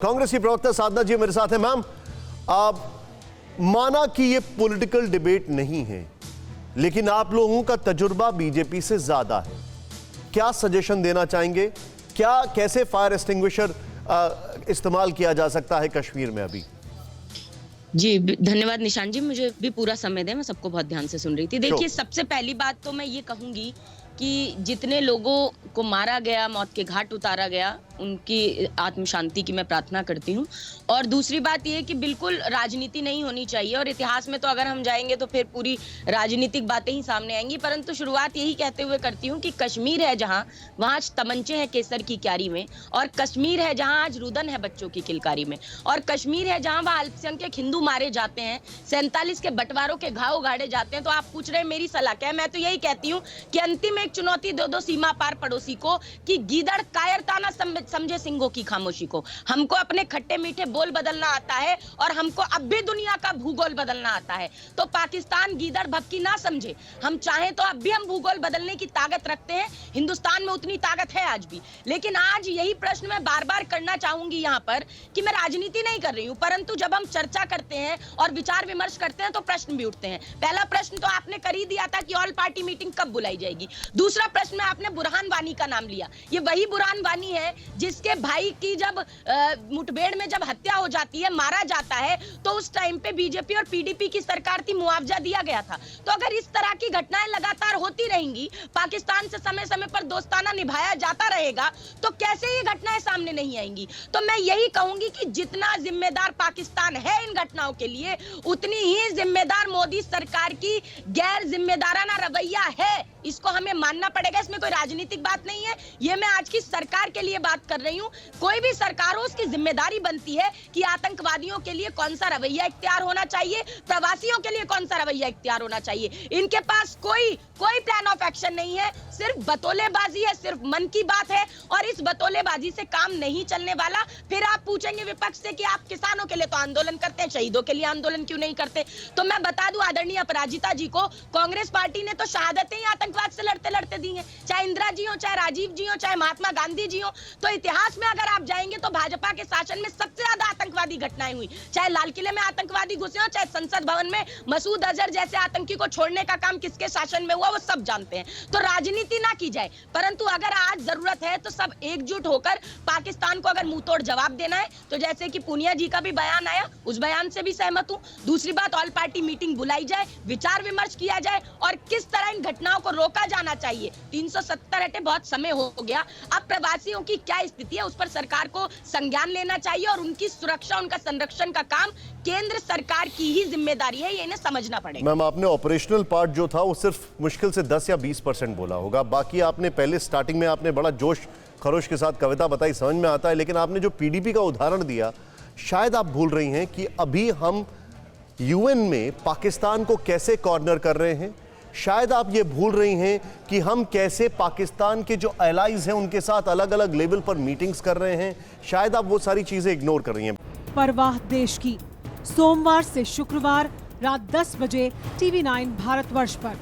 कांग्रेस की प्रवक्ता साधना जी मेरे साथ है। मैम, आप माना कि ये पॉलिटिकल डिबेट नहीं है, लेकिन आप लोगों का तजुर्बा बीजेपी से ज्यादा है। क्या सजेशन देना चाहेंगे? कैसे फायर एक्सटिंग्विशर इस्तेमाल किया जा सकता है कश्मीर में अभी? जी, धन्यवाद निशान जी, मुझे भी पूरा समय दें, मैं सबको बहुत ध्यान से सुन रही थी। देखिए, सबसे पहली बात तो मैं ये कहूंगी कि जितने लोगों को मारा गया, मौत के घाट उतारा गया, उनकी आत्म शांति की मैं प्रार्थना करती हूँ। और दूसरी बात ये है कि बिल्कुल राजनीति नहीं होनी चाहिए, और इतिहास में तो अगर हम जाएंगे तो फिर पूरी राजनीतिक बातें ही सामने आएंगी, परंतु शुरुआत यही कहते हुए करती हूँ कि कश्मीर है जहाँ, वहाँ आज तमंचे हैं केसर की क्यारी में, और कश्मीर है जहाँ आज रुदन है बच्चों की किलकारी में, और कश्मीर है जहाँ वहाँ अल्पसंख्यक हिंदू मारे जाते हैं, 47 के बंटवारों के घाव गाड़े जाते हैं। तो आप पूछ रहे हैं मेरी सलाह क्या है? मैं तो यही कहती हूँ कि अंतिम एक चुनौती दो सीमा पार पड़ोसी को कि गीदड़ कायरता ना समझे सिंगों की खामोशी को। हमको अपने खट्टे मीठे बोल बदलना आता है, और हमको अब भी दुनिया का भूगोल बदलना आता है। तो पाकिस्तान गीदड़ भपकी ना समझे, हम चाहें तो अब भी हम भूगोल बदलने की ताकत रखते हैं। हिंदुस्तान में उतनी ताकत है आज भी। लेकिन आज यही प्रश्न मैं बार बार करना चाहूंगी यहाँ पर कि मैं राजनीति नहीं कर रही हूँ, परंतु जब हम चर्चा करते हैं और विचार विमर्श करते हैं तो प्रश्न भी उठते हैं। पहला प्रश्न तो आपने कर ही दिया था कि ऑल पार्टी मीटिंग कब बुलाई जाएगी। दूसरा प्रश्न में आपने बुरहान वानी का नाम लिया। ये वही बुरहान वानी है जिसके भाई की जब मुठभेड़ में जब हत्या हो जाती है, मारा जाता है, तो उस टाइम पे बीजेपी और पीडीपी की सरकार थी, मुआवजा दिया गया था। तो अगर इस तरह की घटनाएं लगातार होती रहेंगी, पाकिस्तान से समय समय पर दोस्ताना निभाया जाता रहेगा, तो कैसे ये घटनाएं सामने नहीं आएंगी? तो मैं यही कहूंगी कि जितना जिम्मेदार पाकिस्तान है इन घटनाओं के लिए, उतनी ही जिम्मेदार मोदी सरकार की गैर जिम्मेदाराना रवैया है। इसको हमें मानना पड़ेगा। इसमें कोई राजनीतिक बात नहीं है, ये मैं आज की सरकार के लिए बात कर रही हूँ। कोई भी सरकार हो, उसकी जिम्मेदारी बनती है कि आतंकवादियों के लिए कौन सा रवैया इख्तियार होना चाहिए, प्रवासियों के लिए कौन सा रवैया इख्तियार होना चाहिए। इनके पास कोई प्लान ऑफ एक्शन नहीं है, सिर्फ बतौलेबाजी है, सिर्फ मन की बात है, और इस बतौलेबाजी से काम नहीं चलने वाला। फिर आप पूछेंगे विपक्ष से कि आप किसानों के लिए तो आंदोलन करते हैं, शहीदों के लिए आंदोलन क्यों नहीं करते? तो मैं बता दूं आदरणीय अपराजिता जी को, कांग्रेस पार्टी ने तो शहादतें ही आतंकवाद से लड़ते लड़ते दी हैं, चाहे इंदिरा जी हो, चाहे राजीव जी हो, चाहे महात्मा गांधी जी हो। तो इतिहास में अगर आप जाएंगे तो भाजपा के शासन में सबसे ज्यादा आतंकवादी घटनाएं हुई, चाहे लाल किले में आतंकवादी घुसे हो, चाहे संसद भवन में मसूद अजहर जैसे आतंकी को छोड़ने का काम किसके शासन में हुआ, वो सब जानते हैं। तो राजनीति ना की जाए, परंतु अगर आज जरूरत है तो सब एकजुट होकर पाकिस्तान को अगर मुंहतोड़ जवाब देना है, तो जैसे कि पूनिया जी का भी बयान आया, उस बयान से भी सहमत हूं। दूसरी बात, ऑल पार्टी मीटिंग बुलाई जाए, विचार विमर्श किया जाए, और किस तरह इन घटनाओं को रोका जाना चाहिए। 370 हटे बहुत समय हो गया, अब प्रवासियों की क्या स्थिति है उस पर सरकार को संज्ञान लेना चाहिए, और उनकी सुरक्षा, उनका संरक्षण का काम केंद्र सरकार की ही जिम्मेदारी है, ये इन्हें समझना पड़ेगा। मैम, आपने ऑपरेशनल पार्ट जो था वो सिर्फ मुश्किल से 10 या 20% बोला होगा, बाकी आपने पहले स्टार्टिंग में आपने बड़ा जोश खरोश के साथ कविता बताई, समझ में आता है। लेकिन आपने जो पीडीपी का उदाहरण दिया, शायद आप भूल रही हैं कि अभी हम यूएन में पाकिस्तान को कैसे कॉर्नर कर रहे हैं। शायद आप ये भूल रही हैं कि हम कैसे पाकिस्तान के जो एलाइज हैं उनके साथ अलग अलग लेवल पर मीटिंग्स कर रहे हैं। शायद आप वो सारी चीजें इग्नोर कर रही हैं। परवाह देश की, सोमवार से शुक्रवार रात 10 बजे TV9 भारतवर्ष पर।